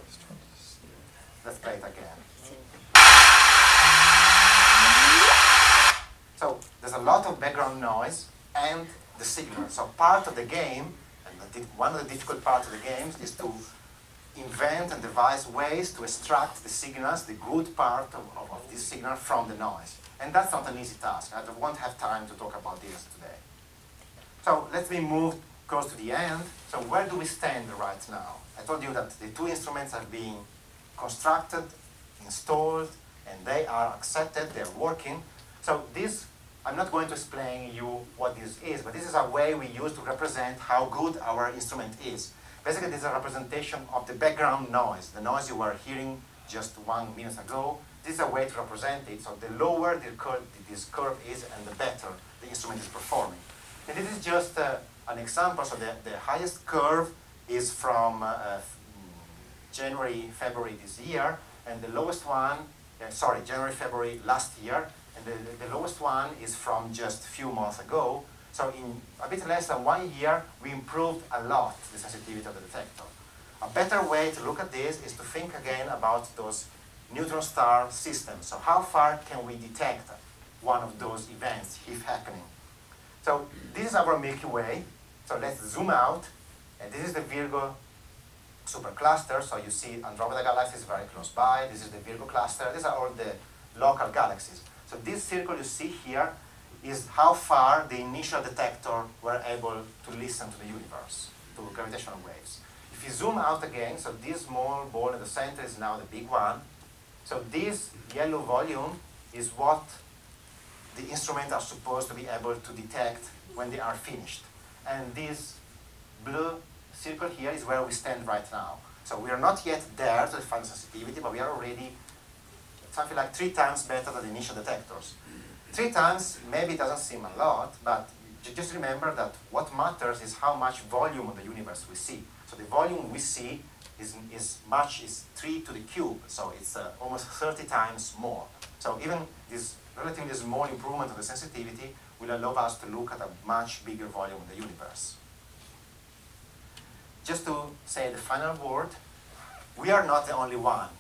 Let's play it again. So there's a lot of background noise and the signal. So part of the game, and one of the difficult parts of the games, is to invent and devise ways to extract the signals, the good part of this signal from the noise. And that's not an easy task. I won't have time to talk about this today. So let me move close to the end. So where do we stand right now? I told you that the two instruments are being constructed, installed, and they are accepted, they're working. So this, I'm not going to explain you what this is, but this is a way we use to represent how good our instrument is. Basically, this is a representation of the background noise, the noise you were hearing just 1 minute ago. This is a way to represent it. So the lower this curve is, and the better the instrument is performing. And this is just an example. So the highest curve is from January, February this year, and the lowest one, January, February last year, and the lowest one is from just a few months ago. So in a bit less than 1 year, we improved a lot the sensitivity of the detector. A better way to look at this is to think again about those neutron star systems. So how far can we detect one of those events if happening? So this is our Milky Way. So let's zoom out, and this is the Virgo supercluster. So you see Andromeda galaxy is very close by. This is the Virgo cluster. These are all the local galaxies. So this circle you see here is how far the initial detector were able to listen to the universe, to gravitational waves. If you zoom out again, so this small ball in the center is now the big one. So this yellow volume is what the instruments are supposed to be able to detect when they are finished. And this blue circle here is where we stand right now. So we are not yet there to the final sensitivity, but we are already something like 3 times better than the initial detectors. 3 times, maybe it doesn't seem a lot, but just remember that what matters is how much volume of the universe we see. So the volume we see is 3 to the cube, so it's almost 30 times more. So even this relatively small improvement of the sensitivity will allow us to look at a much bigger volume of the universe. Just to say the final word, we are not the only one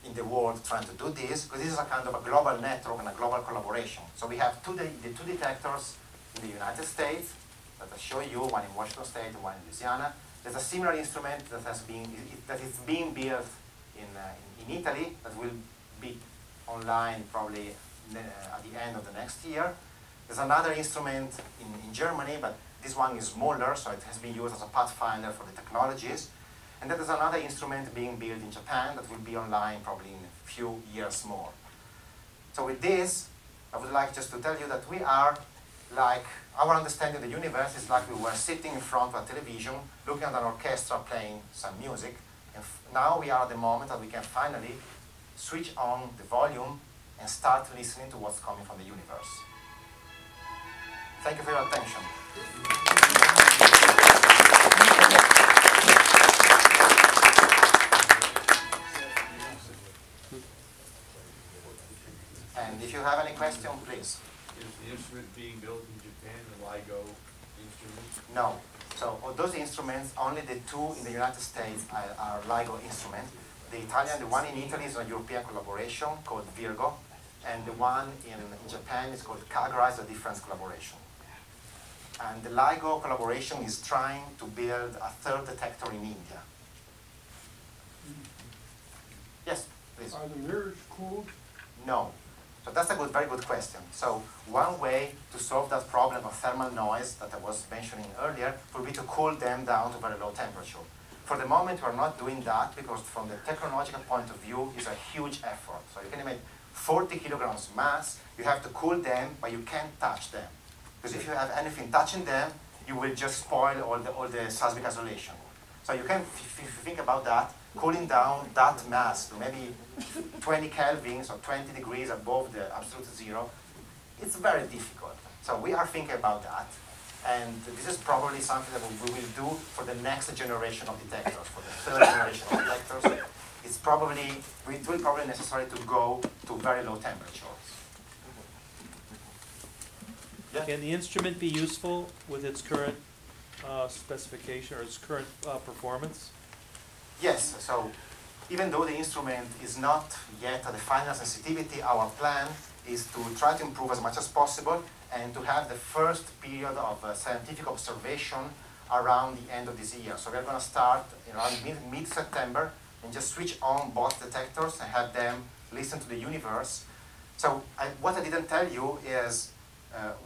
in the world trying to do this, because this is a kind of a global network and a global collaboration. So we have the 2 detectors in the United States that I show you, one in Washington State and one in Louisiana. There's a similar instrument that is being built in Italy that will be online probably at the end of the next year. There's another instrument in Germany, but this one is smaller, so it has been used as a pathfinder for the technologies. And then there's another instrument being built in Japan that will be online probably in a few years more. So with this, I would like just to tell you that we are like, our understanding of the universe is like we were sitting in front of a television, looking at an orchestra playing some music, and now we are at the moment that we can finally switch on the volume and start listening to what's coming from the universe. Thank you for your attention. And if you have any question, please. Is the instrument being built in Japan, the LIGO instrument? No. So of those instruments, only the 2 in the United States are LIGO instruments. The Italian, the one in Italy is a European collaboration called Virgo, and the one in Japan is called Kagra, is a difference collaboration. And the LIGO collaboration is trying to build a 3rd detector in India. Yes, please. Are the mirrors cooled? No. So that's a very good question. So one way to solve that problem of thermal noise that I was mentioning earlier would be to cool them down to very low temperature. For the moment, we're not doing that because from the technological point of view, it's a huge effort. So you can imagine 40 kilograms mass, you have to cool them, but you can't touch them. Because if you have anything touching them, you will just spoil all the seismic isolation. So you can, if you think about that, cooling down that mass to maybe 20 kelvins or 20 degrees above the absolute zero, it's very difficult. So we are thinking about that. And this is probably something that we will do for the next generation of detectors, for the 3rd generation of detectors. It will probably necessary to go to very low temperatures. Yeah. Can the instrument be useful with its current specification or its current performance? Yes, so even though the instrument is not yet at the final sensitivity, our plan is to try to improve as much as possible and to have the first period of scientific observation around the end of this year. So we're going to start around mid-September and just switch on both detectors and have them listen to the universe. So what I didn't tell you is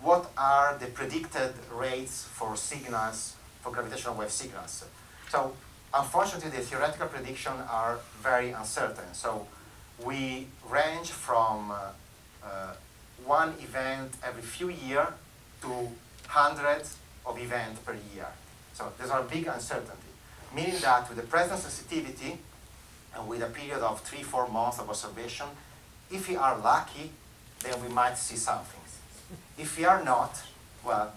what are the predicted rates for signals, for gravitational wave signals. So unfortunately, the theoretical predictions are very uncertain. So we range from one event every few years to hundreds of events per year. So there's a big uncertainty, meaning that with the present sensitivity and with a period of 3-4 months of observation, if we are lucky, then we might see something. If we are not, well,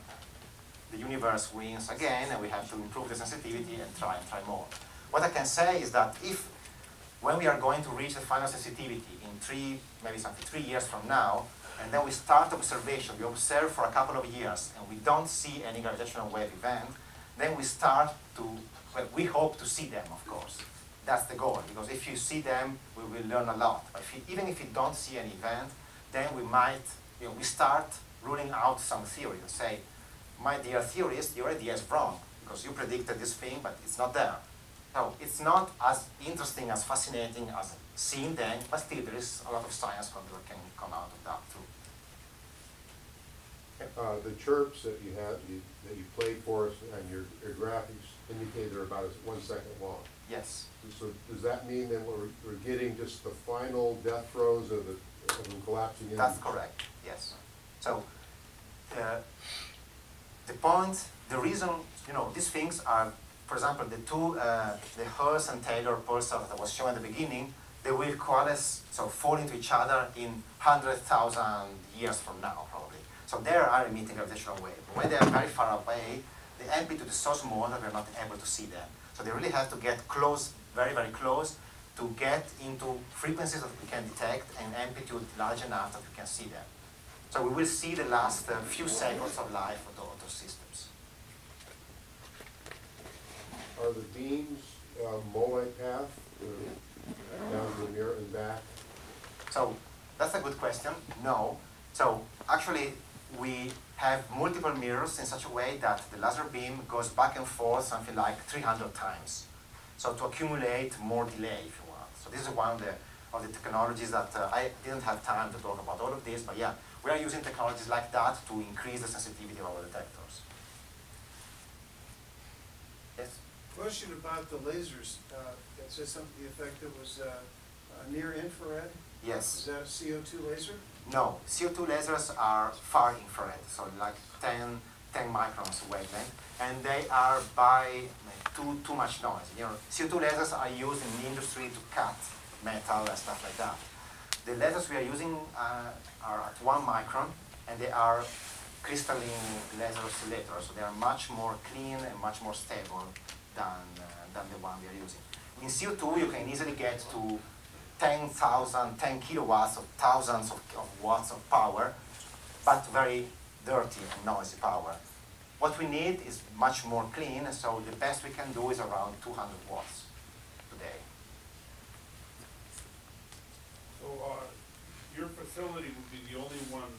the universe wins again, and we have to improve the sensitivity and try more. What I can say is that if, when we are going to reach the final sensitivity in maybe 3 years from now, and then we start observation, we observe for a couple of years, and we don't see any gravitational wave event, then we start to, well, we hope to see them, of course. That's the goal, because if you see them, we will learn a lot. But even if you don't see an event, then we might, we start ruling out some theory and say, my dear theorist, your idea is wrong, because you predicted this thing, but it's not there. So it's not as interesting, as fascinating as seeing them, but still there is a lot of science that can come out of that too. The chirps that you have, that you played for us, and your graphics indicate they're about 1 second long. Yes. So does that mean that we're getting just the final death throes of them collapsing in? That's correct, yes. So the point, the reason, these things are for example, the Hurst and Taylor pulsar that I was showing at the beginning, they will coalesce, so fall into each other in 100,000 years from now, probably. So they are emitting gravitational wave. But when they are very far away, the amplitude is so small that we're not able to see them. So they really have to get close, very, very close, to get into frequencies that we can detect and amplitude large enough that we can see them. So we will see the last few seconds of life of those systems. Are the beams multi-path down to the mirror and back? So that's a good question. No. So actually, we have multiple mirrors in such a way that the laser beam goes back and forth something like 300 times. So to accumulate more delay, if you want. So this is one of the technologies that I didn't have time to talk about all of this, but yeah, we are using technologies like that to increase the sensitivity of our detectors. Yes? Question about the lasers. It says something to the effect that was near infrared. Yes. Is that a CO2 laser? No, CO2 lasers are far infrared, so like 10 microns wavelength, and they are by too much noise. You know, CO2 lasers are used in the industry to cut metal and stuff like that. The lasers we are using are at 1 micron, and they are crystalline laser oscillators, so they are much more clean and much more stable than the one we are using. In CO2, you can easily get to 10 kilowatts of thousands of watts of power, but very dirty and noisy power. What we need is much more clean, so the best we can do is around 200 watts today. So your facility would be the only one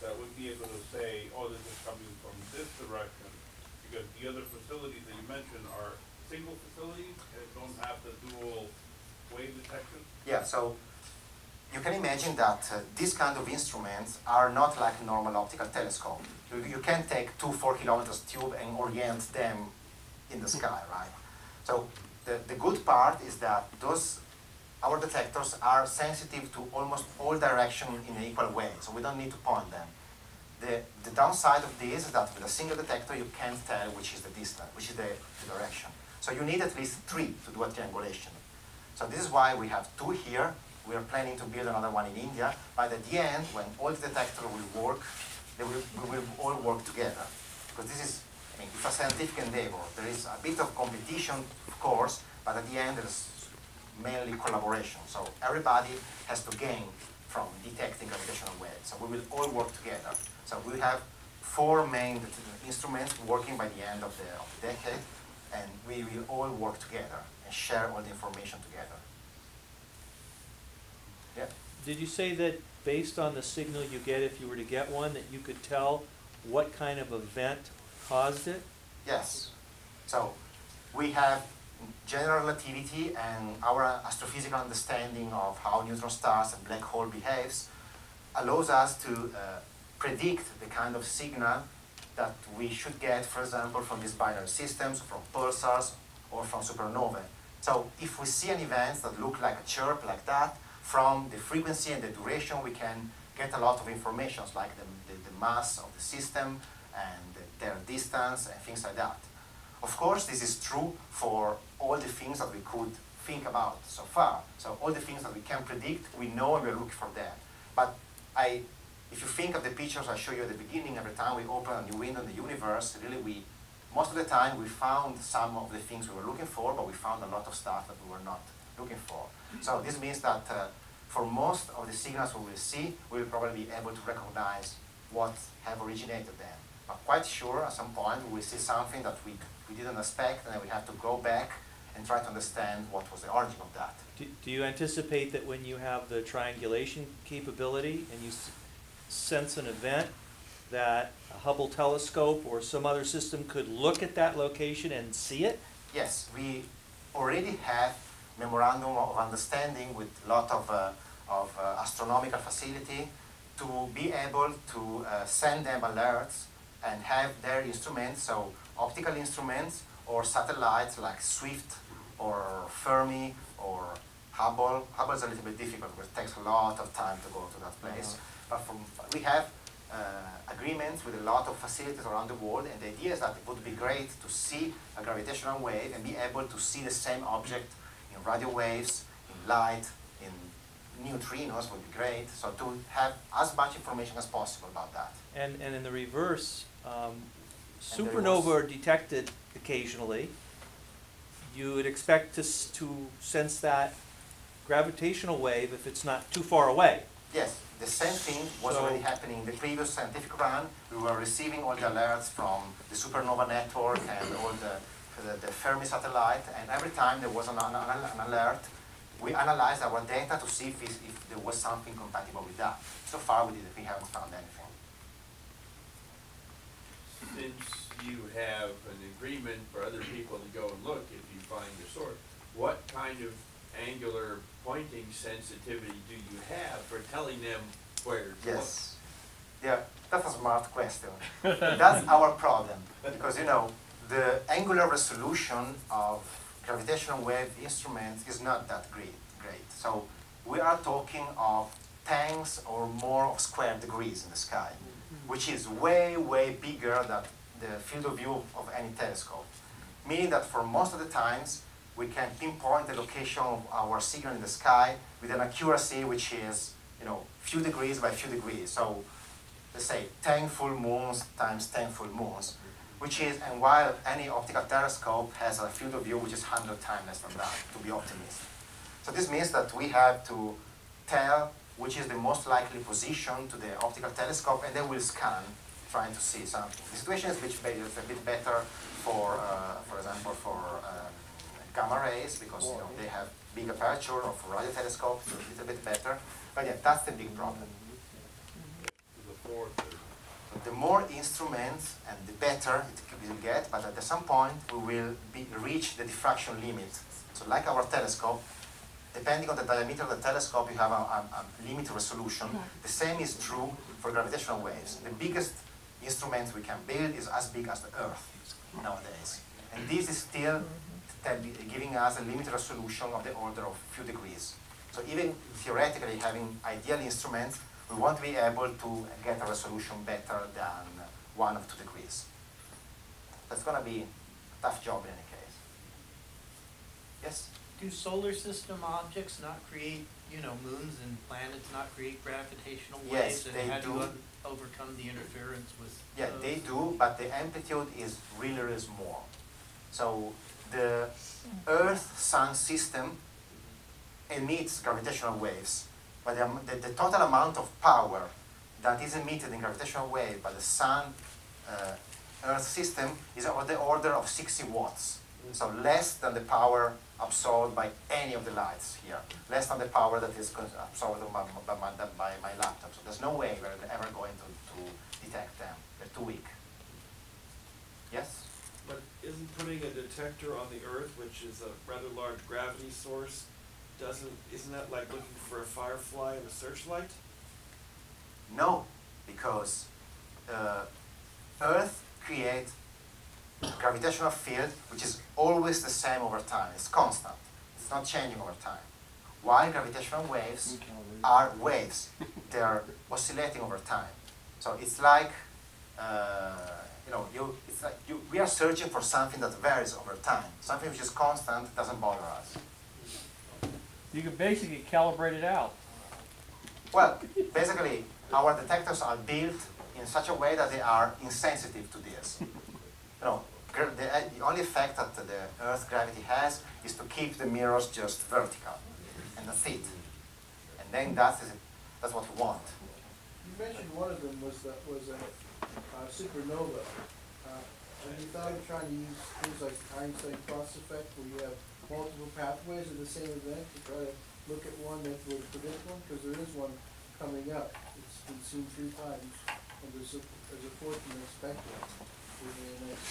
that would be able to say, oh, this is coming from this direction, because the other facilities that you mentioned are single facilities that don't have the dual wave detection? Yeah, so you can imagine that these kind of instruments are not like a normal optical telescope. You can't take 4 kilometers tube and orient them in the sky, right? So the good part is that our detectors are sensitive to almost all directions in an equal way, so we don't need to point them. The downside of this is that with a single detector you can't tell which is the distance, which is the direction. So you need at least 3 to do a triangulation. So this is why we have 2 here. We are planning to build another one in India. But at the end, when all the detectors will work, we will all work together. Because this is, I mean, it's a scientific endeavor. There is a bit of competition, of course, but at the end there's mainly collaboration. So everybody has to gain from detecting gravitational waves. So we will all work together. So we have 4 main instruments working by the end of the decade, and we will all work together and share all the information together. Yeah. Did you say that based on the signal you get, if you were to get one, that you could tell what kind of event caused it? Yes. So we have general relativity, and our astrophysical understanding of how neutron stars and black hole behaves allows us to predict the kind of signal that we should get, for example, from these binary systems, from pulsars, or from supernovae. So if we see an event that looks like a chirp like that, from the frequency and the duration, we can get a lot of information, like the mass of the system and their distance and things like that. Of course, this is true for all the things that we could think about so far. So all the things that we can predict, we know and we're looking for them. But if you think of the pictures I showed you at the beginning, every time we open a new window in the universe, really most of the time we found some of the things we were looking for, but we found a lot of stuff that we were not looking for. So this means that for most of the signals we will see, we will probably be able to recognize what have originated them. But quite sure at some point we will see something that we didn't expect, and then we have to go back and try to understand what was the origin of that. Do you anticipate that when you have the triangulation capability and you sense an event, that a Hubble telescope or some other system could look at that location and see it? Yes, we already have memorandum of understanding with a lot of astronomical facility to be able to send them alerts and have their instruments, so optical instruments or satellites like SWIFT or Fermi or Hubble. Hubble is a little bit difficult because it takes a lot of time to go to that place. But we have a agreements with a lot of facilities around the world, and the idea is that it would be great to see a gravitational wave and be able to see the same object in radio waves, in light, in neutrinos would be great. So to have as much information as possible about that. And in the reverse, there supernova was- are detected occasionally. You would expect to sense that gravitational wave if it's not too far away. Yes, the same thing was So- already happening in the previous scientific run. We were receiving all the alerts from the supernova network and all the Fermi satellite, and every time there was an alert, we analyzed our data to see if there was something compatible with that. So far we haven't found anything. Since you have an agreement for other people to go and look if you find your source, what kind of angular pointing sensitivity do you have for telling them where to look? Yes. Yeah, that's a smart question. That's our problem, because you know, the angular resolution of gravitational wave instruments is not that great. So we are talking of tens or more of square degrees in the sky, which is way, way bigger than the field of view of any telescope. Meaning that for most of the times, we can pinpoint the location of our signal in the sky with an accuracy which is, you know, few degrees by few degrees. So let's say 10 full moons times 10 full moons, which is, and while any optical telescope has a field of view which is 100 times less than that, to be optimistic. So this means that we have to tell which is the most likely position to the optical telescope, and then we'll scan, trying to see something. The situation is a bit better for example, for gamma rays, because you know, they have big aperture, or for radio telescopes, it's a little bit better. But yeah, that's the big problem. The more instruments and the better it will get, but at some point we will reach the diffraction limit. So like our telescope, depending on the diameter of the telescope, you have a limit resolution. The same is true for gravitational waves. The biggest instruments we can build is as big as the Earth nowadays. And this is still giving us a limited resolution of the order of a few degrees. So even theoretically having ideal instruments, we won't be able to get a resolution better than 1 or 2 degrees. That's going to be a tough job in any case. Yes? Do solar system objects not create, you know, moons and planets not create gravitational waves? Yes, they and how do do. you overcome the interference with Yeah, those? they do, but the amplitude is really small. So the Earth-Sun system emits gravitational waves, but the total amount of power that is emitted in gravitational wave by the Sun Earth system is of the order of 60 watts. So less than the power absorbed by any of the lights here, less than the power that is absorbed by my laptop. So there's no way we're ever going to detect them. They're too weak. Yes? But isn't putting a detector on the Earth, which is a rather large gravity source, isn't that like looking for a firefly in a searchlight? No, because Earth creates a gravitational field which is always the same over time. It's constant. It's not changing over time. While gravitational waves are waves. They are oscillating over time. So it's like, we are searching for something that varies over time. Something which is constant doesn't bother us. You can basically calibrate it out. Well, basically, our detectors are built in such a way that they are insensitive to this. You know, the only effect that the Earth's gravity has is to keep the mirrors just vertical, and that's it. And then that's what we want. You mentioned one of them was a supernova. Have you thought of trying to use things like Einstein cross effect, where you have multiple pathways of the same event to try to look at one that would predict one? Because there is one coming up. It's been seen 3 times, and there's a fourth one expected within the next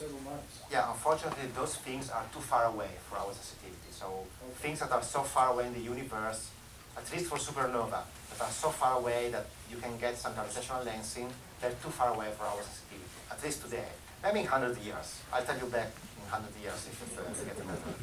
several months. Yeah, unfortunately, those things are too far away for our sensitivity. So things that are so far away in the universe, at least for supernova, that are so far away that you can get some gravitational lensing, they're too far away for our sensitivity, at least today. Maybe in 100 years. I'll tell you back in 100 years if it's getting better.